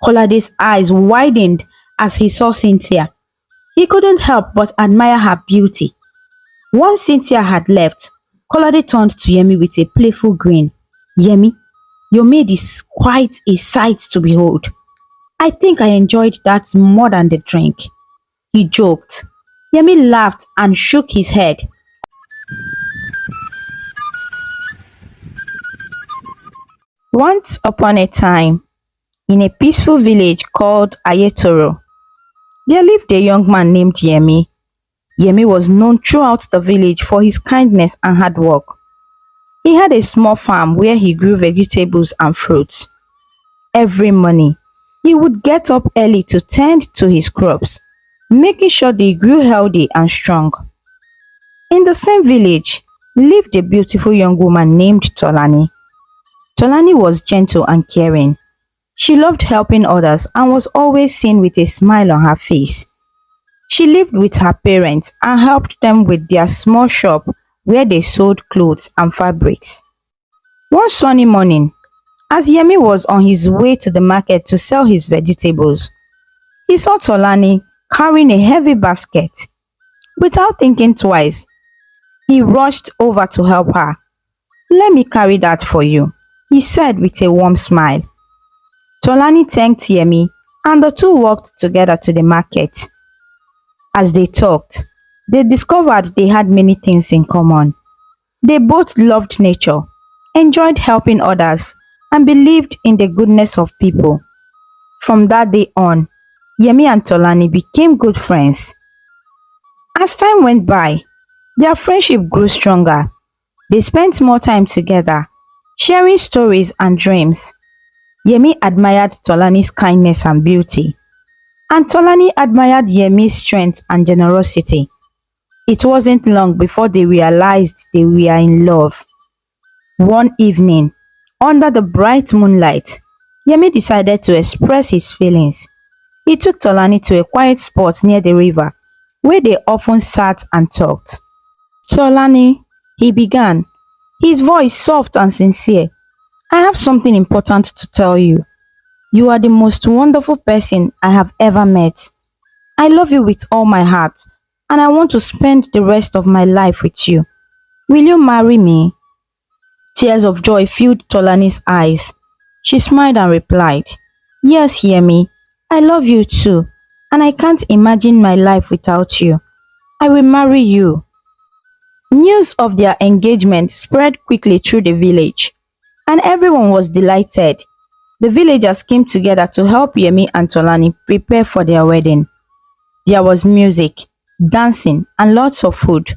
Kolade's eyes widened as he saw Cynthia. He couldn't help but admire her beauty. Once Cynthia had left, Kolade turned to Yemi with a playful grin. Yemi, your maid is quite a sight to behold. I think I enjoyed that more than the drink. He joked. Yemi laughed and shook his head. Once upon a time, in a peaceful village called Ayetoro, there lived a young man named Yemi. Yemi was known throughout the village for his kindness and hard work. He had a small farm where he grew vegetables and fruits. Every morning, he would get up early to tend to his crops, making sure they grew healthy and strong. In the same village lived a beautiful young woman named Tolani. Tolani was gentle and caring. She loved helping others and was always seen with a smile on her face. She lived with her parents and helped them with their small shop where they sold clothes and fabrics. One sunny morning, as Yemi was on his way to the market to sell his vegetables, he saw Tolani carrying a heavy basket. Without thinking twice, he rushed over to help her. "Let me carry that for you," he said with a warm smile. Tolani thanked Yemi and the two walked together to the market. As they talked, they discovered they had many things in common. They both loved nature, enjoyed helping others, and believed in the goodness of people. From that day on, Yemi and Tolani became good friends. As time went by, their friendship grew stronger. They spent more time together, sharing stories and dreams. Yemi admired Tolani's kindness and beauty, and Tolani admired Yemi's strength and generosity. It wasn't long before they realized they were in love. One evening, under the bright moonlight, Yemi decided to express his feelings. He took Tolani to a quiet spot near the river, where they often sat and talked. "Tolani," he began, his voice soft and sincere, "I have something important to tell you. You are the most wonderful person I have ever met. I love you with all my heart, and I want to spend the rest of my life with you. Will you marry me?" Tears of joy filled Tolani's eyes. She smiled and replied, "Yes, Yemi, I love you too, and I can't imagine my life without you. I will marry you." News of their engagement spread quickly through the village, and everyone was delighted. The villagers came together to help Yemi and Tolani prepare for their wedding. There was music, dancing, and lots of food.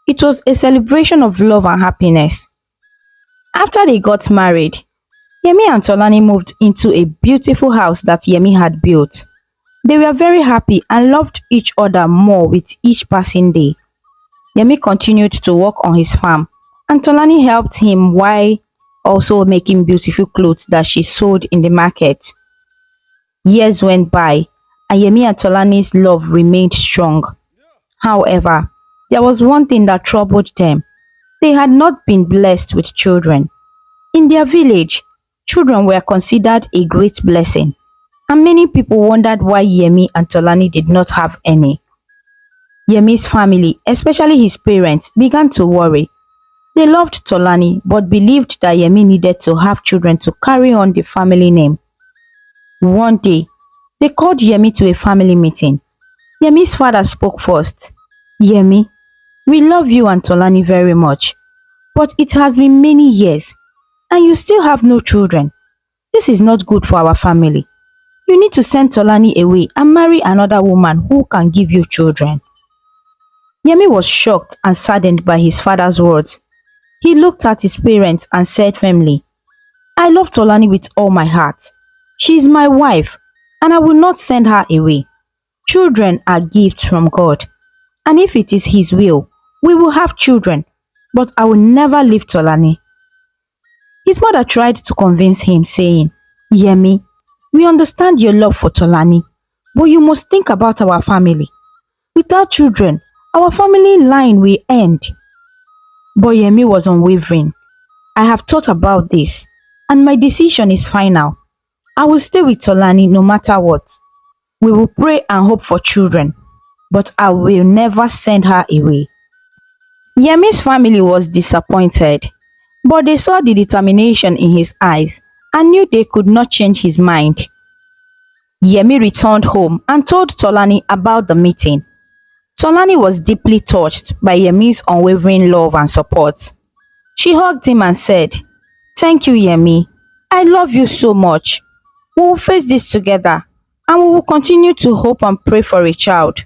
It was a celebration of love and happiness. After they got married, Yemi and Tolani moved into a beautiful house that Yemi had built. They were very happy and loved each other more with each passing day. Yemi continued to work on his farm, and Tolani helped him while also making beautiful clothes that she sold in the market. Years went by, and Yemi and Tolani's love remained strong. However, there was one thing that troubled them. They had not been blessed with children. In their village, children were considered a great blessing, and many people wondered why Yemi and Tolani did not have any. Yemi's family, especially his parents, began to worry. They loved Tolani but believed that Yemi needed to have children to carry on the family name. One day, they called Yemi to a family meeting. Yemi's father spoke first. "Yemi, we love you and Tolani very much, but it has been many years and you still have no children. This is not good for our family. You need to send Tolani away and marry another woman who can give you children." Yemi was shocked and saddened by his father's words. He looked at his parents and said firmly, "I love Tolani with all my heart. She is my wife and I will not send her away. Children are gifts from God, and if it is His will, we will have children, but I will never leave Tolani." His mother tried to convince him, saying, "Yemi, we understand your love for Tolani, but you must think about our family. Without children, our family line will end." But Yemi was unwavering. "I have thought about this, and my decision is final. I will stay with Tolani no matter what. We will pray and hope for children, but I will never send her away." Yemi's family was disappointed, but they saw the determination in his eyes and knew they could not change his mind. Yemi returned home and told Tolani about the meeting. Tolani was deeply touched by Yemi's unwavering love and support. She hugged him and said, "Thank you, Yemi. I love you so much. We will face this together and we will continue to hope and pray for a child."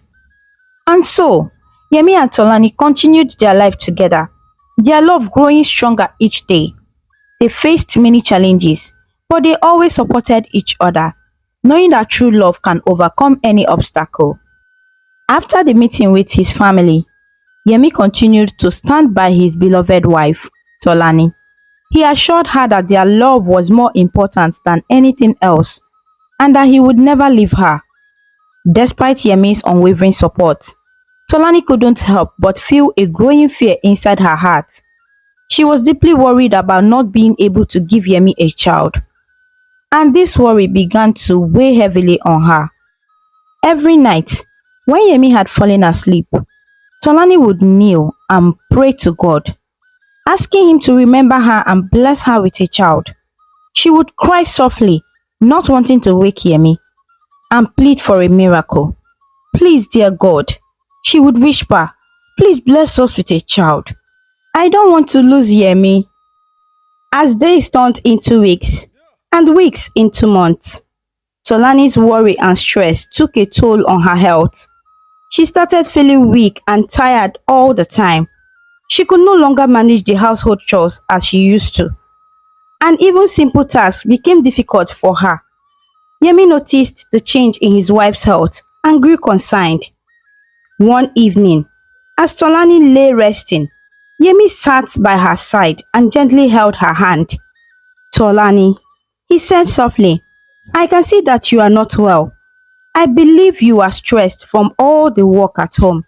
And so, Yemi and Tolani continued their life together, their love growing stronger each day. They faced many challenges, but they always supported each other, knowing that true love can overcome any obstacle. After the meeting with his family, Yemi continued to stand by his beloved wife, Tolani. He assured her that their love was more important than anything else and that he would never leave her. Despite Yemi's unwavering support, Tolani couldn't help but feel a growing fear inside her heart. She was deeply worried about not being able to give Yemi a child, and this worry began to weigh heavily on her. Every night, when Yemi had fallen asleep, Tolani would kneel and pray to God, asking him to remember her and bless her with a child. She would cry softly, not wanting to wake Yemi, and plead for a miracle. "Please, dear God," she would whisper, "please bless us with a child. I don't want to lose Yemi." As days turned into weeks, and weeks into months, Tolani's worry and stress took a toll on her health. She started feeling weak and tired all the time. She could no longer manage the household chores as she used to, and even simple tasks became difficult for her. Yemi noticed the change in his wife's health and grew concerned. One evening, as Tolani lay resting, Yemi sat by her side and gently held her hand. "Tolani," he said softly, "I can see that you are not well. I believe you are stressed from all the work at home.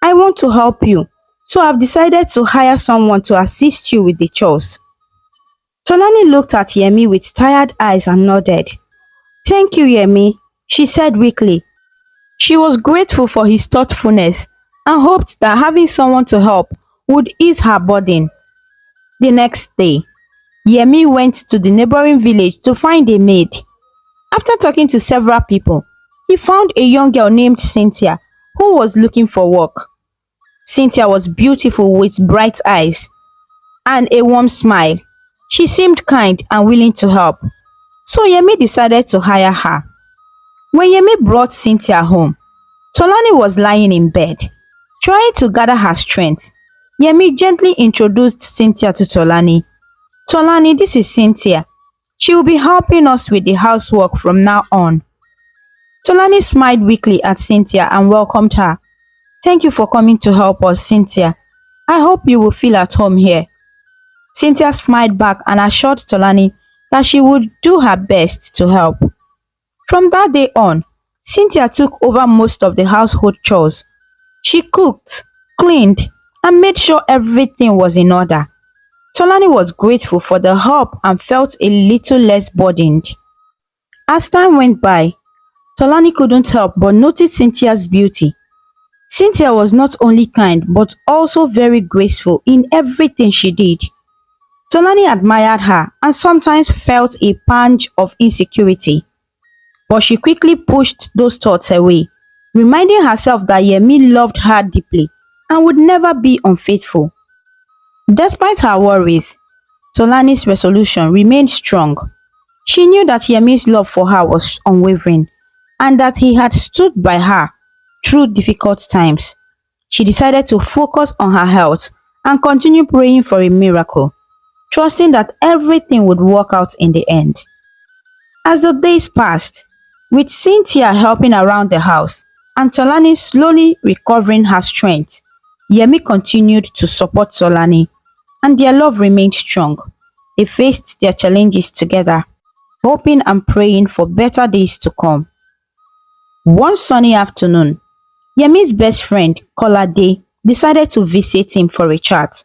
I want to help you, so I've decided to hire someone to assist you with the chores." Tolani looked at Yemi with tired eyes and nodded. "Thank you, Yemi," she said weakly. She was grateful for his thoughtfulness and hoped that having someone to help would ease her burden. The next day, Yemi went to the neighboring village to find a maid. After talking to several people, he found a young girl named Cynthia who was looking for work. Cynthia was beautiful with bright eyes and a warm smile. She seemed kind and willing to help, so Yemi decided to hire her. When Yemi brought Cynthia home, Tolani was lying in bed, trying to gather her strength. Yemi gently introduced Cynthia to Tolani. "Tolani, this is Cynthia. She will be helping us with the housework from now on." Tolani smiled weakly at Cynthia and welcomed her. "Thank you for coming to help us, Cynthia. I hope you will feel at home here." Cynthia smiled back and assured Tolani that she would do her best to help. From that day on, Cynthia took over most of the household chores. She cooked, cleaned, and made sure everything was in order. Tolani was grateful for the help and felt a little less burdened. As time went by, Tolani couldn't help but notice Cynthia's beauty. Cynthia was not only kind but also very graceful in everything she did. Tolani admired her and sometimes felt a pang of insecurity, but she quickly pushed those thoughts away, reminding herself that Yemi loved her deeply and would never be unfaithful. Despite her worries, Tolani's resolution remained strong. She knew that Yemi's love for her was unwavering and that he had stood by her through difficult times. She decided to focus on her health and continue praying for a miracle, trusting that everything would work out in the end. As the days passed, with Cynthia helping around the house and Tolani slowly recovering her strength, Yemi continued to support Tolani, and their love remained strong. They faced their challenges together, hoping and praying for better days to come. One sunny afternoon, Yemi's best friend, Kolade, decided to visit him for a chat.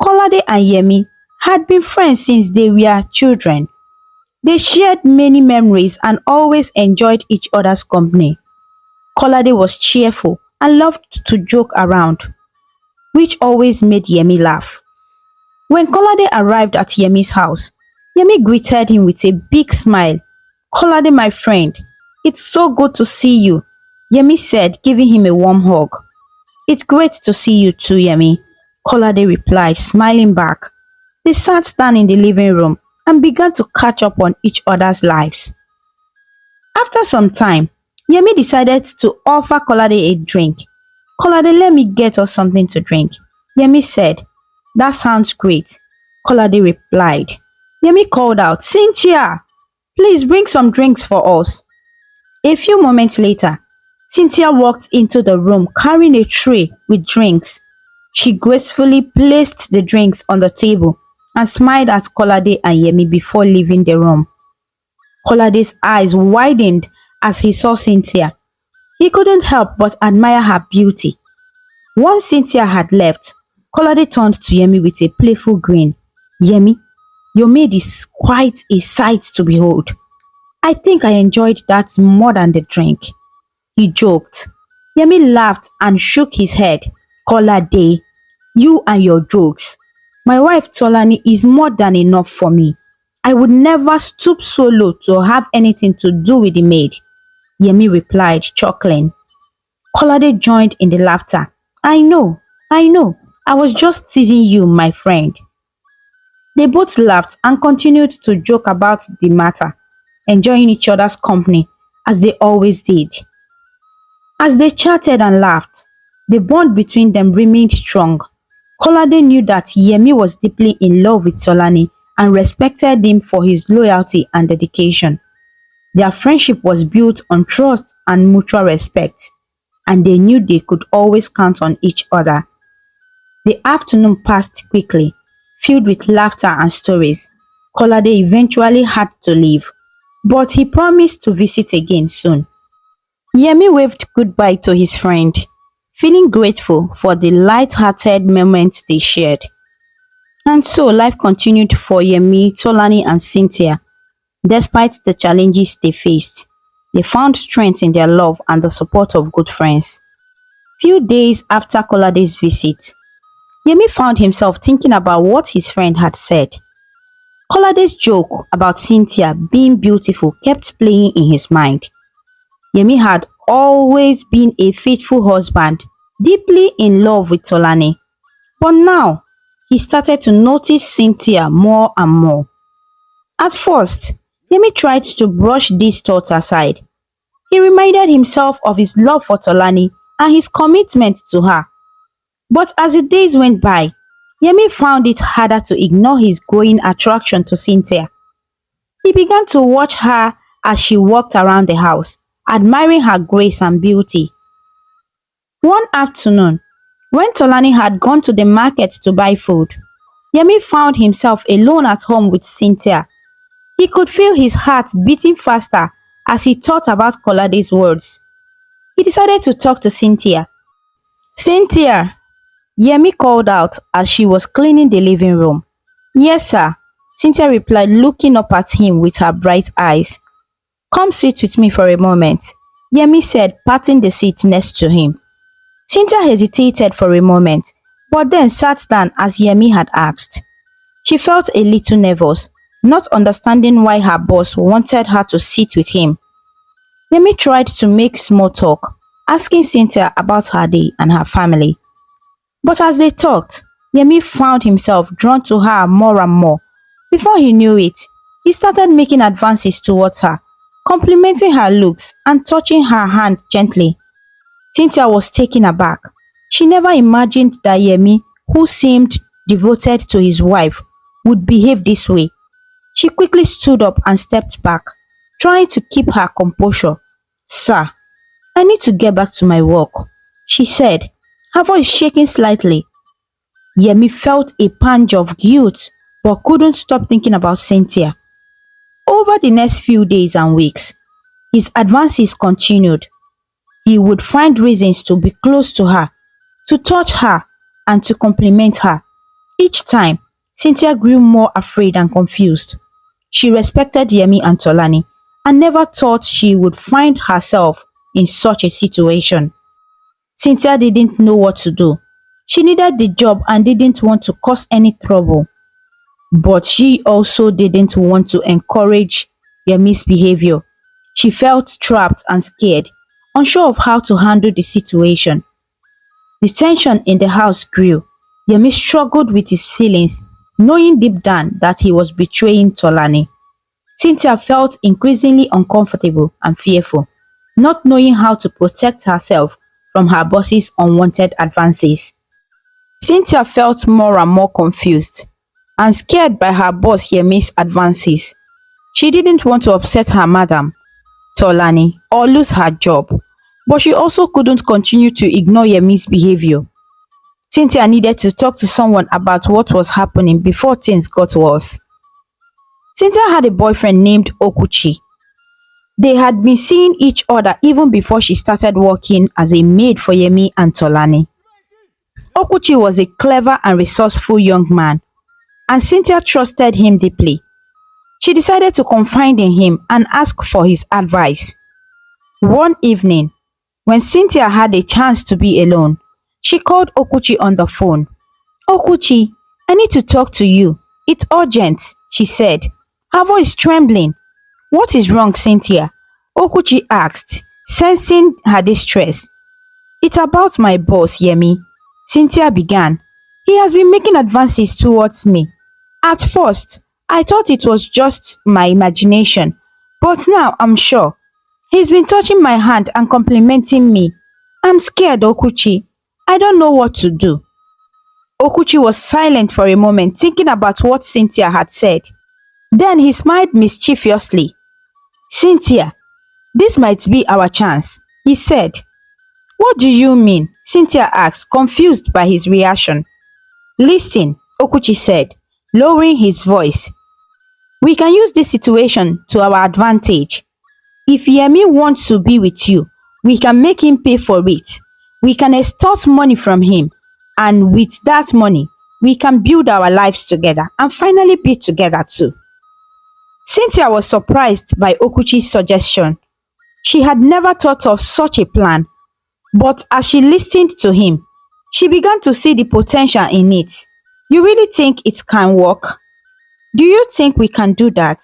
Kolade and Yemi had been friends since they were children. They shared many memories and always enjoyed each other's company. Kolade was cheerful and loved to joke around, which always made Yemi laugh. When Kolade arrived at Yemi's house, Yemi greeted him with a big smile. "Kolade, my friend, it's so good to see you," Yemi said, giving him a warm hug. "It's great to see you too, Yemi," Kolade replied, smiling back. They sat down in the living room and began to catch up on each other's lives. After some time, Yemi decided to offer Kolade a drink. "Kolade, let me get us something to drink," Yemi said. "That sounds great," Kolade replied. Yemi called out, "Cynthia, please bring some drinks for us." A few moments later, Cynthia walked into the room carrying a tray with drinks. She gracefully placed the drinks on the table and smiled at Kolade and Yemi before leaving the room. Kolade's eyes widened as he saw Cynthia. He couldn't help but admire her beauty. Once Cynthia had left, Kolade turned to Yemi with a playful grin. "Yemi, your maid is quite a sight to behold. I think I enjoyed that more than the drink," he joked. Yemi laughed and shook his head. "Kolade, you and your jokes. My wife Tolani is more than enough for me. I would never stoop so low to have anything to do with the maid," Yemi replied, chuckling. Kolade joined in the laughter. I know, I was just teasing you, my friend." They both laughed and continued to joke about the matter, enjoying each other's company as they always did. As they chatted and laughed, the bond between them remained strong. Kolade knew that Yemi was deeply in love with Tolani and respected him for his loyalty and dedication. Their friendship was built on trust and mutual respect, and they knew they could always count on each other. The afternoon passed quickly, filled with laughter and stories. Kolade eventually had to leave, but he promised to visit again soon. Yemi waved goodbye to his friend, feeling grateful for the light-hearted moments they shared. And so life continued for Yemi, Tolani and Cynthia. Despite the challenges they faced, they found strength in their love and the support of good friends. Few days after Kolade's visit, Yemi found himself thinking about what his friend had said. Kolade's joke about Cynthia being beautiful kept playing in his mind. Yemi had always been a faithful husband, deeply in love with Tolani. But now, he started to notice Cynthia more and more. At first, Yemi tried to brush these thoughts aside. He reminded himself of his love for Tolani and his commitment to her. But as the days went by, Yemi found it harder to ignore his growing attraction to Cynthia. He began to watch her as she walked around the house, admiring her grace and beauty. One afternoon, when Tolani had gone to the market to buy food, Yemi found himself alone at home with Cynthia. He could feel his heart beating faster as he thought about Kolade's words. He decided to talk to Cynthia. "Cynthia," Yemi called out as she was cleaning the living room. "Yes, sir," Cynthia replied, looking up at him with her bright eyes. "Come sit with me for a moment," Yemi said, patting the seat next to him. Cynthia hesitated for a moment, but then sat down as Yemi had asked. She felt a little nervous, not understanding why her boss wanted her to sit with him. Yemi tried to make small talk, asking Cynthia about her day and her family. But as they talked, Yemi found himself drawn to her more and more. Before he knew it, he started making advances towards her, complimenting her looks and touching her hand gently. Cynthia was taken aback. She never imagined that Yemi, who seemed devoted to his wife, would behave this way. She quickly stood up and stepped back, trying to keep her composure. "Sir, I need to get back to my work," she said, her voice shaking slightly. Yemi felt a pang of guilt but couldn't stop thinking about Cynthia. Over the next few days and weeks, his advances continued. He would find reasons to be close to her, to touch her, and to compliment her. Each time, Cynthia grew more afraid and confused. She respected Yemi and Tolani and never thought she would find herself in such a situation. Cynthia didn't know what to do. She needed the job and didn't want to cause any trouble. But she also didn't want to encourage Yemi's behavior. She felt trapped and scared, unsure of how to handle the situation. The tension in the house grew. Yemi struggled with his feelings, knowing deep down that he was betraying Tolani. Cynthia felt increasingly uncomfortable and fearful, not knowing how to protect herself from her boss's unwanted advances. Cynthia felt more and more confused and scared by her boss Yemi's advances. She didn't want to upset her madam, Tolani, or lose her job, but she also couldn't continue to ignore Yemi's behavior. Cynthia needed to talk to someone about what was happening before things got worse. Cynthia had a boyfriend named Okuchi. They had been seeing each other even before she started working as a maid for Yemi and Tolani. Okuchi was a clever and resourceful young man, and Cynthia trusted him deeply. She decided to confide in him and ask for his advice. One evening, when Cynthia had a chance to be alone, she called Okuchi on the phone. "Okuchi, I need to talk to you. It's urgent," she said, her voice trembling. "What is wrong, Cynthia?" Okuchi asked, sensing her distress. "It's about my boss, Yemi," Cynthia began. "He has been making advances towards me. At first, I thought it was just my imagination, but now I'm sure. He's been touching my hand and complimenting me. I'm scared, Okuchi. I don't know what to do." Okuchi was silent for a moment, thinking about what Cynthia had said. Then he smiled mischievously. "Cynthia, this might be our chance," he said. "What do you mean?" Cynthia asked, confused by his reaction. "Listen," Okuchi said, lowering his voice. "We can use this situation to our advantage. If Yemi wants to be with you, we can make him pay for it. We can extort money from him, and with that money, we can build our lives together and finally be together too." Cynthia was surprised by Okuchi's suggestion. She had never thought of such a plan, but as she listened to him, she began to see the potential in it. "You really think it can work? Do you think we can do that?"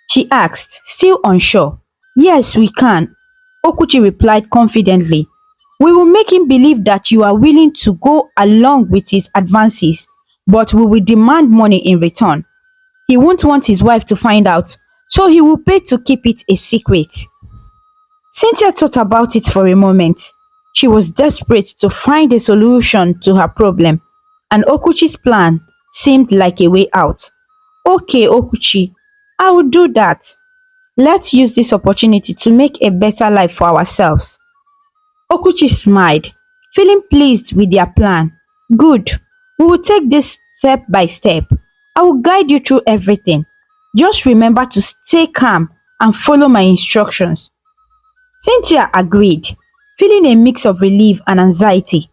she asked, still unsure. "Yes, we can," Okuchi replied confidently. "We will make him believe that you are willing to go along with his advances, but we will demand money in return. He won't want his wife to find out, so he will pay to keep it a secret." Cynthia thought about it for a moment. She was desperate to find a solution to her problem, and Okuchi's plan seemed like a way out. "Okay, Okuchi, I will do that. Let's use this opportunity to make a better life for ourselves." Okuchi smiled, feeling pleased with their plan. "Good. We will take this step by step. I will guide you through everything. Just remember to stay calm and follow my instructions." Cynthia agreed, feeling a mix of relief and anxiety.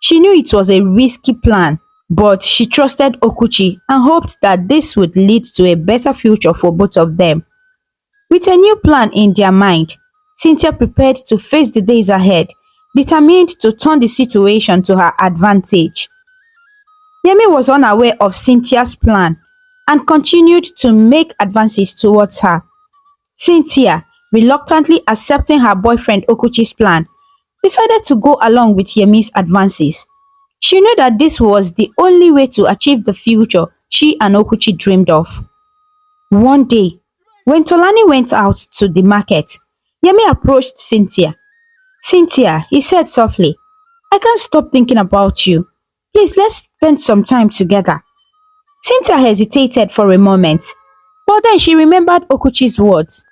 She knew it was a risky plan, but she trusted Okuchi and hoped that this would lead to a better future for both of them. With a new plan in their mind, Cynthia prepared to face the days ahead, determined to turn the situation to her advantage. Yemi was unaware of Cynthia's plan and continued to make advances towards her. Cynthia, reluctantly accepting her boyfriend Okuchi's plan, decided to go along with Yemi's advances. She knew that this was the only way to achieve the future she and Okuchi dreamed of. One day, when Tolani went out to the market, Yemi approached Cynthia. "Cynthia," he said softly, "I can't stop thinking about you. Please, let's spend some time together." Cynthia hesitated for a moment, but then she remembered Okuchi's words.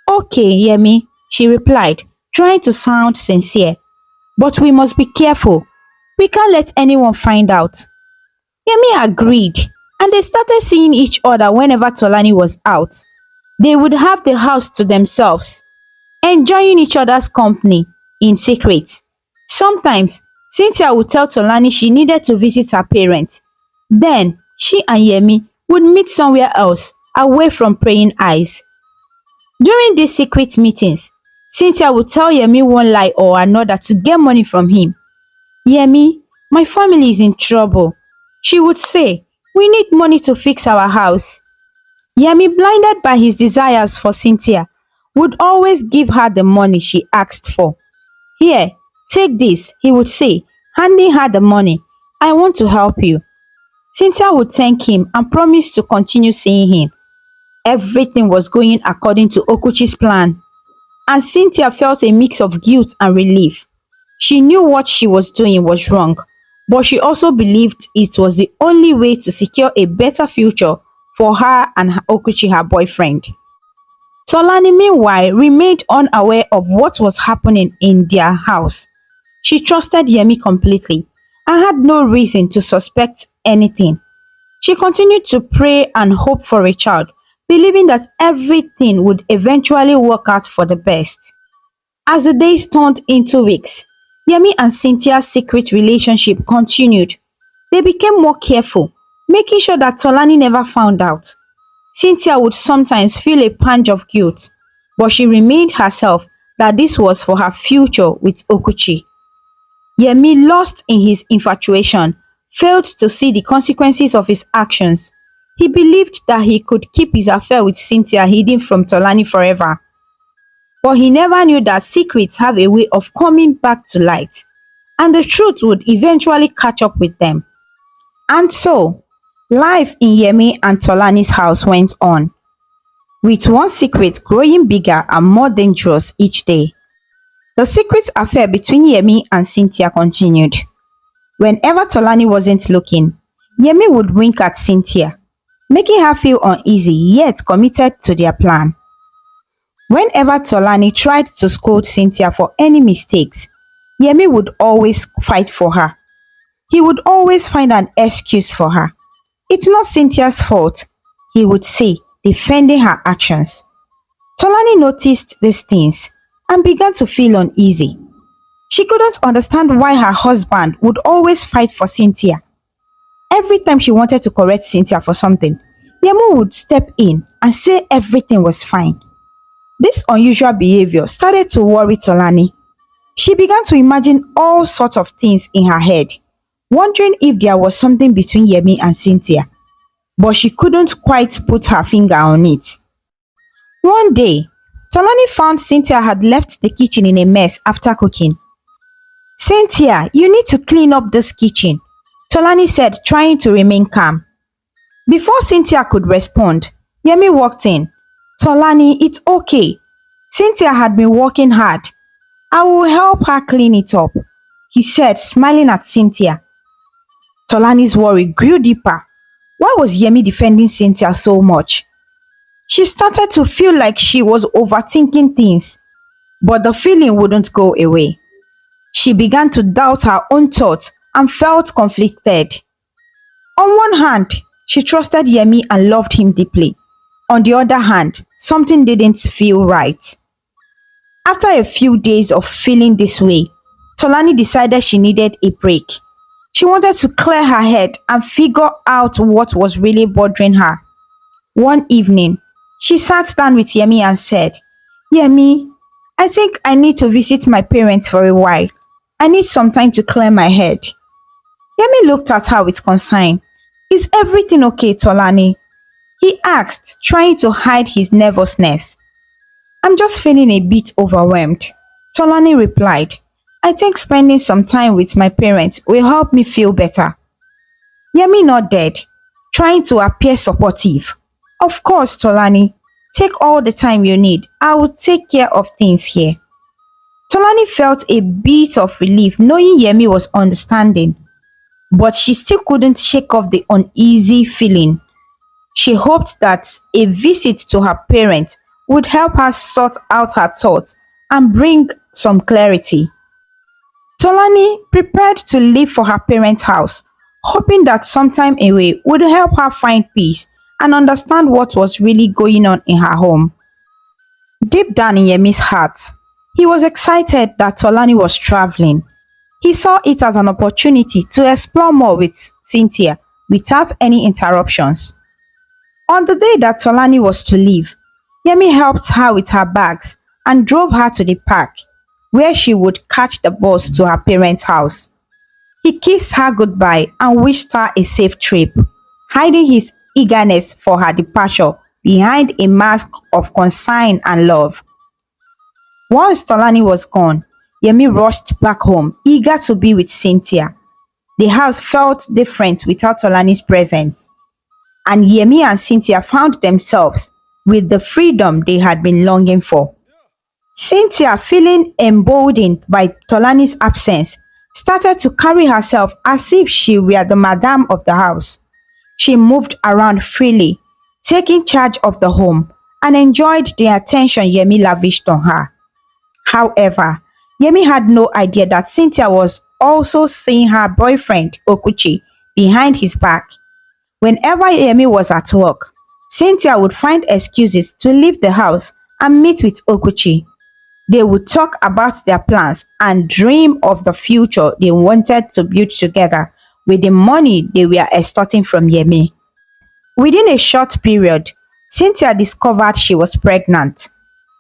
"Okay, Yemi," she replied, trying to sound sincere. "But we must be careful. We can't let anyone find out." Yemi agreed, and they started seeing each other whenever Tolani was out. They would have the house to themselves, enjoying each other's company in secret. Sometimes, Cynthia would tell Tolani she needed to visit her parents. Then, she and Yemi would meet somewhere else away from praying eyes. During these secret meetings, Cynthia would tell Yemi one lie or another to get money from him. Yemi, my family is in trouble. She would say, we need money to fix our house. Yemi, blinded by his desires for Cynthia, would always give her the money she asked for. Here, take this, he would say, handing her the money. I want to help you. Cynthia would thank him and promise to continue seeing him. Everything was going according to Okuchi's plan, and Cynthia felt a mix of guilt and relief. She knew what she was doing was wrong, but she also believed it was the only way to secure a better future for her and Okuchi, her boyfriend. Tolani, meanwhile, remained unaware of what was happening in their house. She trusted Yemi completely and had no reason to suspect anything. She continued to pray and hope for a child, believing that everything would eventually work out for the best. As the days turned into weeks, Yemi and Cynthia's secret relationship continued. They became more careful, making sure that Tolani never found out. Cynthia would sometimes feel a pang of guilt, but she remained herself that this was for her future with Okuchi. Yemi, lost in his infatuation, failed to see the consequences of his actions. He believed that he could keep his affair with Cynthia hidden from Tolani forever. But he never knew that secrets have a way of coming back to light, and the truth would eventually catch up with them. And so, life in Yemi and Tolani's house went on, with one secret growing bigger and more dangerous each day. The secret affair between Yemi and Cynthia continued. Whenever Tolani wasn't looking, Yemi would wink at Cynthia, making her feel uneasy yet committed to their plan. Whenever Tolani tried to scold Cynthia for any mistakes, Yemi would always fight for her. He would always find an excuse for her. It's not Cynthia's fault, he would say, defending her actions. Tolani noticed these things and began to feel uneasy. She couldn't understand why her husband would always fight for Cynthia. Every time she wanted to correct Cynthia for something, Yemi would step in and say everything was fine. This unusual behavior started to worry Tolani. She began to imagine all sorts of things in her head, wondering if there was something between Yemi and Cynthia, but she couldn't quite put her finger on it. One day, Tolani found Cynthia had left the kitchen in a mess after cooking. Cynthia, you need to clean up this kitchen, Tolani said, trying to remain calm. Before Cynthia could respond, Yemi walked in. Tolani, it's okay. Cynthia had been working hard. I will help her clean it up, he said, smiling at Cynthia. Tolani's worry grew deeper. Why was Yemi defending Cynthia so much? She started to feel like she was overthinking things, but the feeling wouldn't go away. She began to doubt her own thoughts and felt conflicted. On one hand, she trusted Yemi and loved him deeply. On the other hand, something didn't feel right. After a few days of feeling this way, Tolani decided she needed a break. She wanted to clear her head and figure out what was really bothering her. One evening, she sat down with Yemi and said, Yemi, I think I need to visit my parents for a while. I need some time to clear my head. Yemi looked at her with concern. Is everything okay, Tolani? He asked, trying to hide his nervousness. I'm just feeling a bit overwhelmed, Tolani replied. I think spending some time with my parents will help me feel better. Yemi nodded, trying to appear supportive. Of course, Tolani. Take all the time you need. I will take care of things here. Tolani felt a bit of relief knowing Yemi was understanding, but she still couldn't shake off the uneasy feeling. She hoped that a visit to her parents would help her sort out her thoughts and bring some clarity. Tolani prepared to leave for her parents' house, hoping that some time away would help her find peace and understand what was really going on in her home. Deep down in Yemi's heart, he was excited that Tolani was traveling. He saw it as an opportunity to explore more with Cynthia without any interruptions. On the day that Tolani was to leave, Yemi helped her with her bags and drove her to the park, where she would catch the bus to her parents' house. He kissed her goodbye and wished her a safe trip, hiding his eagerness for her departure behind a mask of concern and love. Once Tolani was gone, Yemi rushed back home, eager to be with Cynthia. The house felt different without Tolani's presence, and Yemi and Cynthia found themselves with the freedom they had been longing for. Cynthia, feeling emboldened by Tolani's absence, started to carry herself as if she were the madam of the house. She moved around freely, taking charge of the home, and enjoyed the attention Yemi lavished on her. However, Yemi had no idea that Cynthia was also seeing her boyfriend, Okuchi, behind his back. Whenever Yemi was at work, Cynthia would find excuses to leave the house and meet with Okuchi. They would talk about their plans and dream of the future they wanted to build together with the money they were extorting from Yemi. Within a short period, Cynthia discovered she was pregnant.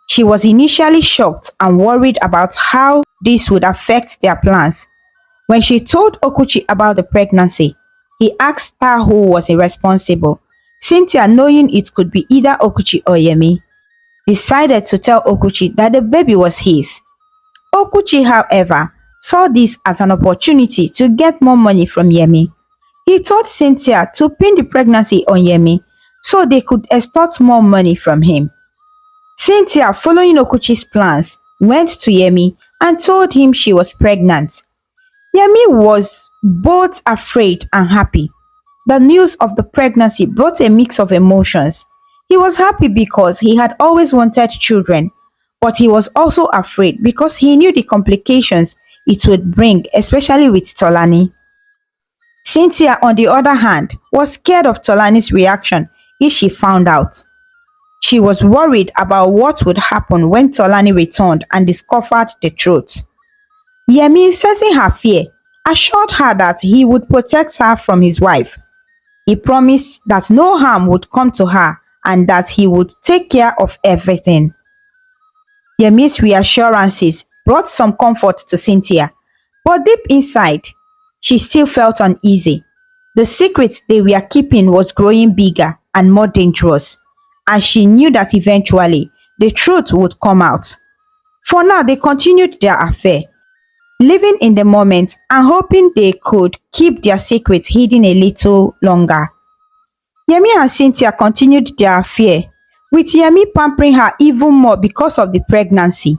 She was initially shocked and worried about how this would affect their plans. When she told Okuchi about the pregnancy, he asked her who was irresponsible. Cynthia, knowing it could be either Okuchi or Yemi, decided to tell Okuchi that the baby was his. Okuchi, however, saw this as an opportunity to get more money from Yemi. He told Cynthia to pin the pregnancy on Yemi so they could extort more money from him. Cynthia, following Okuchi's plans, went to Yemi and told him she was pregnant. Yemi was both afraid and happy. The news of the pregnancy brought a mix of emotions. He was happy because he had always wanted children, but he was also afraid because he knew the complications it would bring, especially with Tolani. Cynthia, on the other hand, was scared of Tolani's reaction if she found out. She was worried about what would happen when Tolani returned and discovered the truth. Yemi, sensing her fear, assured her that he would protect her from his wife. He promised that no harm would come to her and that he would take care of everything. Yemi's reassurances brought some comfort to Cynthia, but deep inside, she still felt uneasy. The secret they were keeping was growing bigger and more dangerous, and she knew that eventually the truth would come out. For now, they continued their affair, living in the moment and hoping they could keep their secret hidden a little longer. Yemi and Cynthia continued their affair, with Yemi pampering her even more because of the pregnancy.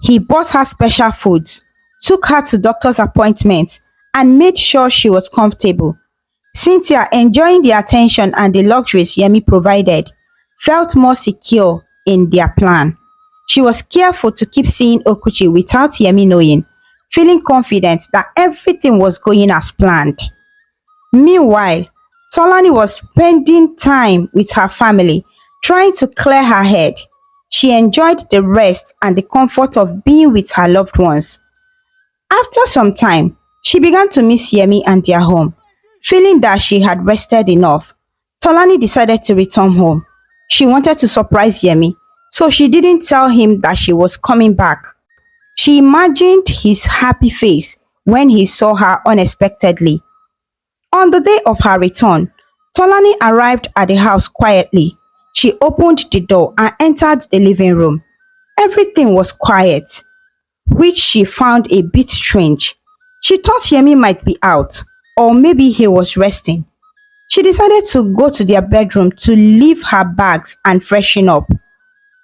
He bought her special foods, took her to doctor's appointments, and made sure she was comfortable. Cynthia, enjoying the attention and the luxuries Yemi provided, felt more secure in their plan. She was careful to keep seeing Okuchi without Yemi knowing, feeling confident that everything was going as planned. Meanwhile, Tolani was spending time with her family, trying to clear her head. She enjoyed the rest and the comfort of being with her loved ones. After some time, she began to miss Yemi and their home. Feeling that she had rested enough, Tolani decided to return home. She wanted to surprise Yemi, so she didn't tell him that she was coming back. She imagined his happy face when he saw her unexpectedly. On the day of her return, Tolani arrived at the house quietly. She opened the door and entered the living room. Everything was quiet, which she found a bit strange. She thought Yemi might be out, or maybe he was resting. She decided to go to their bedroom to leave her bags and freshen up.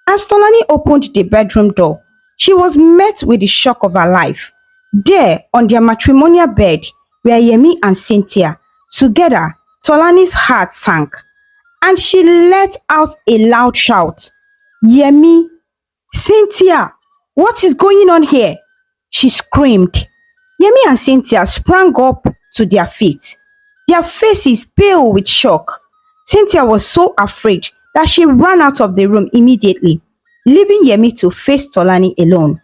As Tolani opened the bedroom door, she was met with the shock of her life. There, on their matrimonial bed, were Yemi and Cynthia. Together, Tolani's heart sank, and she let out a loud shout. "Yemi! Cynthia! What is going on here?" she screamed. Yemi and Cynthia sprang up to their feet, their faces pale with shock. Cynthia was so afraid that she ran out of the room immediately, leaving Yemi to face Tolani alone.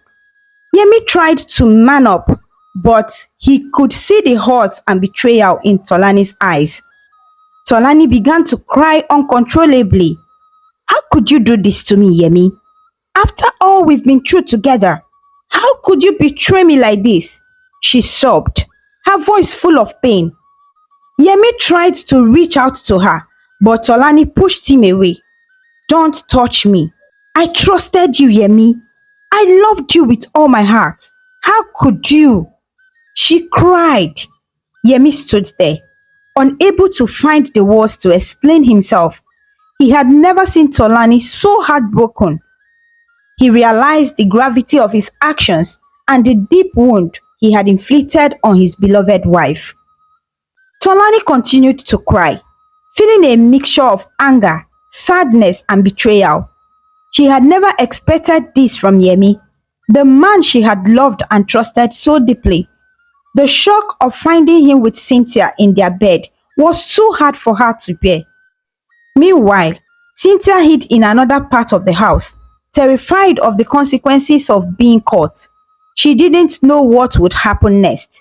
Yemi tried to man up, but he could see the hurt and betrayal in Tolani's eyes. Tolani began to cry uncontrollably. How could you do this to me, Yemi? After all we've been through together, how could you betray me like this? She sobbed, her voice full of pain. Yemi tried to reach out to her, but Tolani pushed him away. Don't touch me. I trusted you, Yemi. I loved you with all my heart. How could you? She cried. Yemi stood there, unable to find the words to explain himself. He had never seen Tolani so heartbroken. He realized the gravity of his actions and the deep wound he had inflicted on his beloved wife. Tolani continued to cry, feeling a mixture of anger, sadness, and betrayal. She had never expected this from Yemi, the man she had loved and trusted so deeply. The shock of finding him with Cynthia in their bed was too hard for her to bear. Meanwhile, Cynthia hid in another part of the house, terrified of the consequences of being caught. She didn't know what would happen next,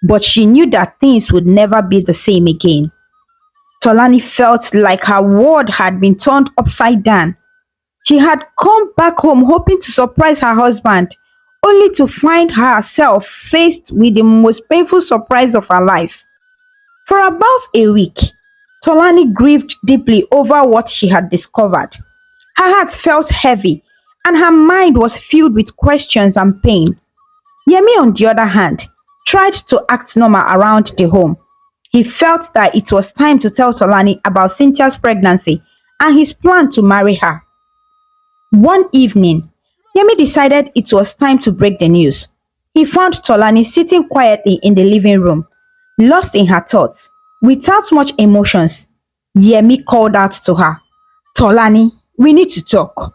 but she knew that things would never be the same again. Tolani felt like her world had been turned upside down. She had come back home hoping to surprise her husband, only to find herself faced with the most painful surprise of her life. For about a week, Tolani grieved deeply over what she had discovered. Her heart felt heavy, and her mind was filled with questions and pain. Yemi, on the other hand, tried to act normal around the home. He felt that it was time to tell Tolani about Cynthia's pregnancy and his plan to marry her. One evening, Yemi decided it was time to break the news. He found Tolani sitting quietly in the living room, lost in her thoughts. Without much emotions, Yemi called out to her, "Tolani, we need to talk."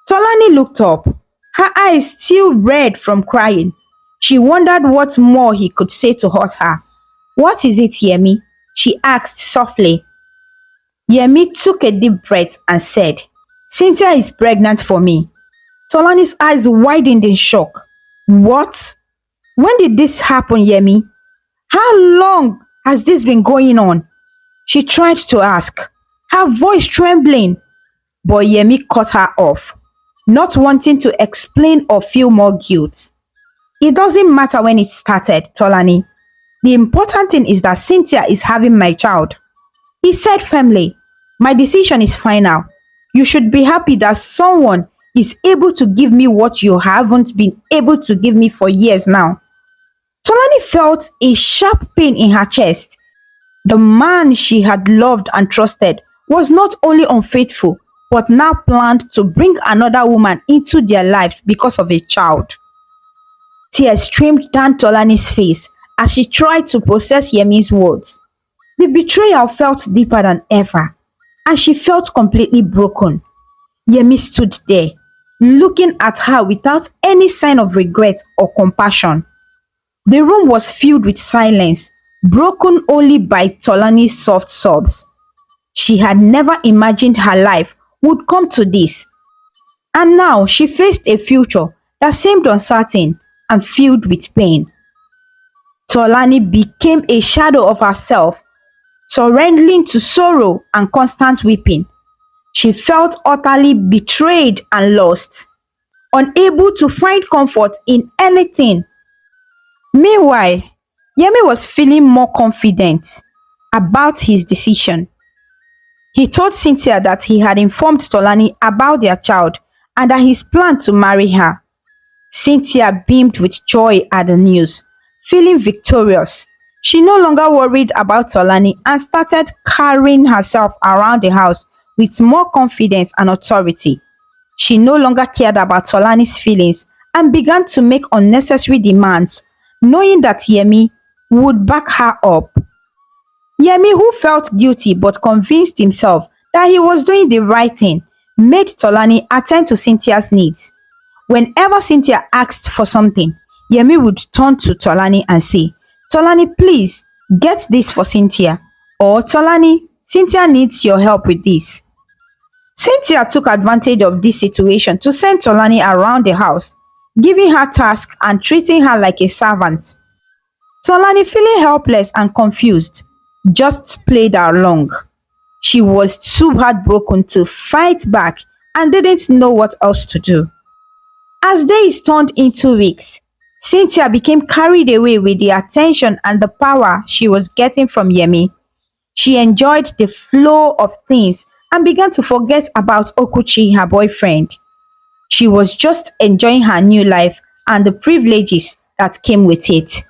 Tolani looked up, her eyes still red from crying. She wondered what more he could say to hurt her. "What is it, Yemi?" she asked softly. Yemi took a deep breath and said, "Cynthia is pregnant for me." Tolani's eyes widened in shock. "What? When did this happen, Yemi? How long has this been going on?" She tried to ask, her voice trembling, but Yemi cut her off, not wanting to explain or feel more guilt. "It doesn't matter when it started, Tolani. The important thing is that Cynthia is having my child," he said firmly. "My decision is final. You should be happy that someone is able to give me what you haven't been able to give me for years now." Tolani felt a sharp pain in her chest. The man she had loved and trusted was not only unfaithful, but now planned to bring another woman into their lives because of a child. Tears streamed down Tolani's face as she tried to process Yemi's words. The betrayal felt deeper than ever, and she felt completely broken. Yemi stood there, looking at her without any sign of regret or compassion. The room was filled with silence, broken only by Tolani's soft sobs. She had never imagined her life would come to this, and now she faced a future that seemed uncertain and filled with pain. Tolani became a shadow of herself, surrendering to sorrow and constant weeping. She felt utterly betrayed and lost, unable to find comfort in anything. Meanwhile, Yemi was feeling more confident about his decision. He told Cynthia that he had informed Tolani about their child and that he planned to marry her. Cynthia beamed with joy at the news, feeling victorious. She no longer worried about Tolani and started carrying herself around the house with more confidence and authority. She no longer cared about Tolani's feelings and began to make unnecessary demands, knowing that Yemi would back her up. Yemi, who felt guilty but convinced himself that he was doing the right thing, made Tolani attend to Cynthia's needs. Whenever Cynthia asked for something, Yemi would turn to Tolani and say, "Tolani, please, get this for Cynthia," or "Tolani, Cynthia needs your help with this." Cynthia took advantage of this situation to send Tolani around the house, giving her tasks and treating her like a servant. Tolani, feeling helpless and confused, just played along. She was too heartbroken to fight back and didn't know what else to do. As days turned into weeks, Cynthia became carried away with the attention and the power she was getting from Yemi. She enjoyed the flow of things and began to forget about Okuchi, her boyfriend. She was just enjoying her new life and the privileges that came with it.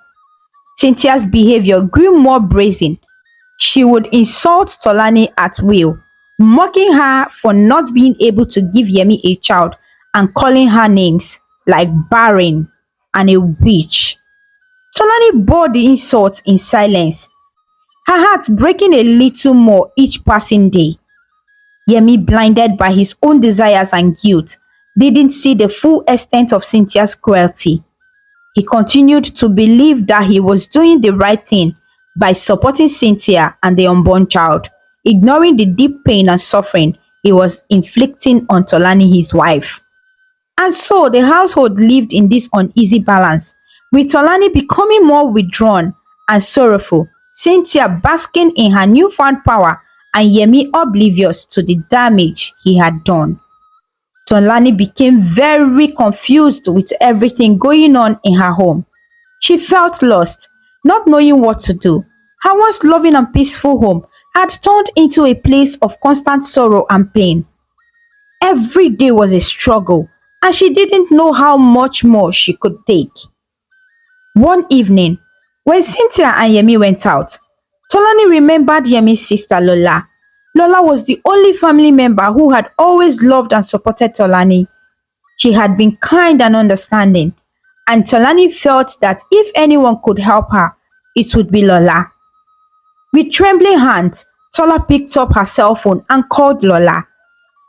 Cynthia's behavior grew more brazen. She would insult Tolani at will, mocking her for not being able to give Yemi a child and calling her names like barren and a witch. Tolani bore the insults in silence, her heart breaking a little more each passing day. Yemi, blinded by his own desires and guilt, didn't see the full extent of Cynthia's cruelty. He continued to believe that he was doing the right thing by supporting Cynthia and the unborn child, ignoring the deep pain and suffering he was inflicting on Tolani, his wife. And so the household lived in this uneasy balance, with Tolani becoming more withdrawn and sorrowful, Cynthia basking in her newfound power, and Yemi oblivious to the damage he had done. Tolani became very confused with everything going on in her home. She felt lost, not knowing what to do. Her once loving and peaceful home had turned into a place of constant sorrow and pain. Every day was a struggle, and she didn't know how much more she could take. One evening, when Cynthia and Yemi went out, Tolani remembered Yemi's sister Lola. Lola was the only family member who had always loved and supported Tolani. She had been kind and understanding, and Tolani felt that if anyone could help her, it would be Lola. With trembling hands, Tola picked up her cell phone and called Lola.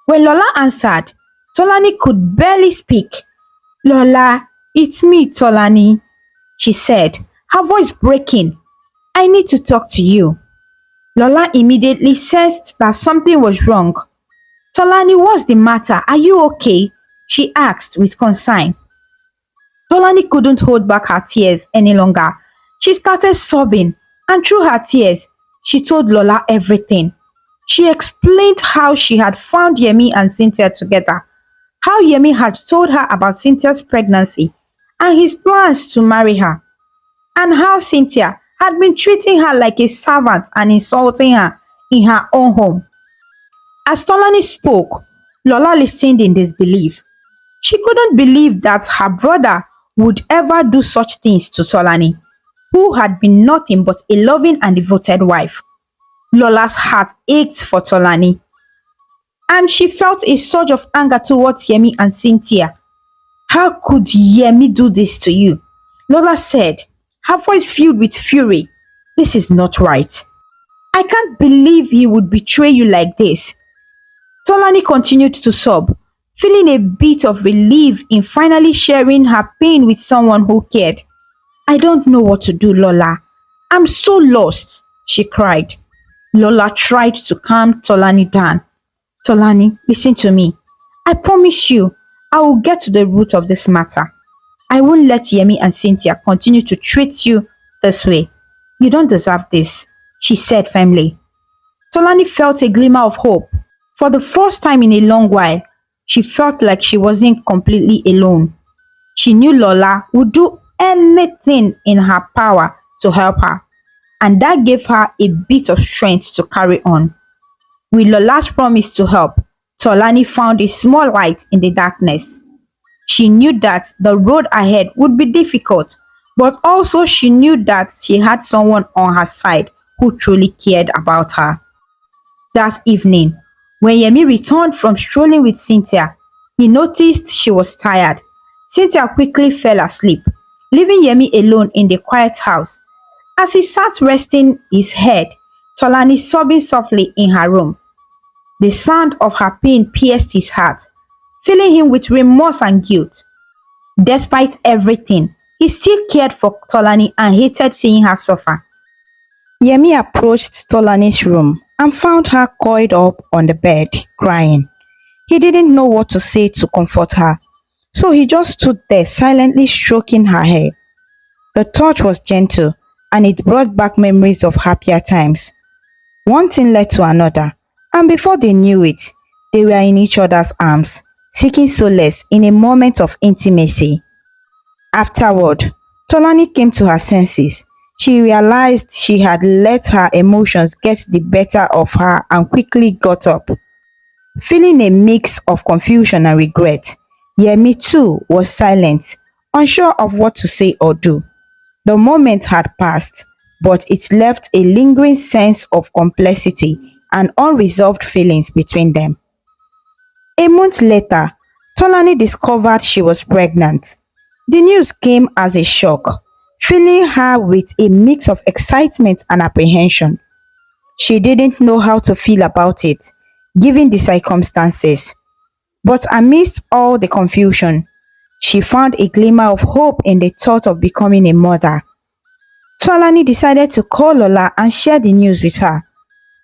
When Lola answered, Tolani could barely speak. "Lola, it's me, Tolani," she said, her voice breaking. "I need to talk to you." Lola immediately sensed that something was wrong. "Tolani, what's the matter? Are you okay?" she asked with concern. Tolani couldn't hold back her tears any longer. She started sobbing, and through her tears, she told Lola everything. She explained how she had found Yemi and Cynthia together, how Yemi had told her about Cynthia's pregnancy and his plans to marry her, and how Cynthia had been treating her like a servant and insulting her in her own home. As Tolani spoke, Lola listened in disbelief. She couldn't believe that her brother would ever do such things to Tolani, who had been nothing but a loving and devoted wife. Lola's heart ached for Tolani, and she felt a surge of anger towards Yemi and Cynthia. "How could Yemi do this to you?" Lola said, her voice filled with fury. "This is not right. I can't believe he would betray you like this." Tolani continued to sob, feeling a bit of relief in finally sharing her pain with someone who cared. "I don't know what to do, Lola. I'm so lost," she cried. Lola tried to calm Tolani down. "Tolani, listen to me. I promise you, I will get to the root of this matter. I won't let Yemi and Cynthia continue to treat you this way. You don't deserve this," she said firmly. Tolani felt a glimmer of hope. For the first time in a long while, she felt like she wasn't completely alone. She knew Lola would do anything in her power to help her, and that gave her a bit of strength to carry on. With Lola's promise to help, Tolani found a small light in the darkness. She knew that the road ahead would be difficult, but also she knew that she had someone on her side who truly cared about her. That evening, when Yemi returned from strolling with Cynthia, he noticed she was tired. Cynthia quickly fell asleep, leaving Yemi alone in the quiet house. As he sat resting his head, Tolani sobbing softly in her room. The sound of her pain pierced his heart, filling him with remorse and guilt. Despite everything, he still cared for Tolani and hated seeing her suffer. Yemi approached Tolani's room and found her coiled up on the bed, crying. He didn't know what to say to comfort her, so he just stood there silently stroking her hair. The touch was gentle, and it brought back memories of happier times. One thing led to another, And before they knew it, they were in each other's arms, seeking solace in a moment of intimacy. Afterward, Tolani came to her senses. She realized she had let her emotions get the better of her and quickly got up. Feeling a mix of confusion and regret, Yemi too was silent, unsure of what to say or do. The moment had passed, but it left a lingering sense of complexity and unresolved feelings between them. A month later, Tolani discovered she was pregnant. The news came as a shock, filling her with a mix of excitement and apprehension. She didn't know how to feel about it, given the circumstances. But amidst all the confusion, she found a glimmer of hope in the thought of becoming a mother. Tolani decided to call Lola and share the news with her.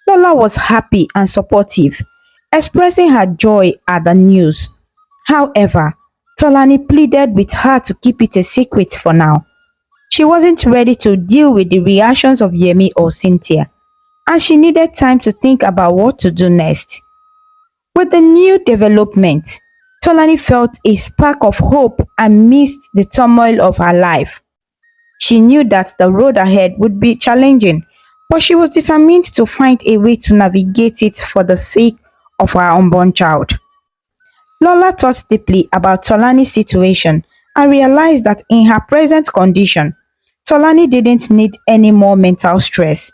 Lola was happy and supportive, expressing her joy at the news. However, Tolani pleaded with her to keep it a secret for now. She wasn't ready to deal with the reactions of Yemi or Cynthia, and she needed time to think about what to do next. With the new development, Tolani felt a spark of hope amidst the turmoil of her life. She knew that the road ahead would be challenging, but she was determined to find a way to navigate it for the sake of her unborn child. Lola thought deeply about Tolani's situation and realized that in her present condition, Tolani didn't need any more mental stress.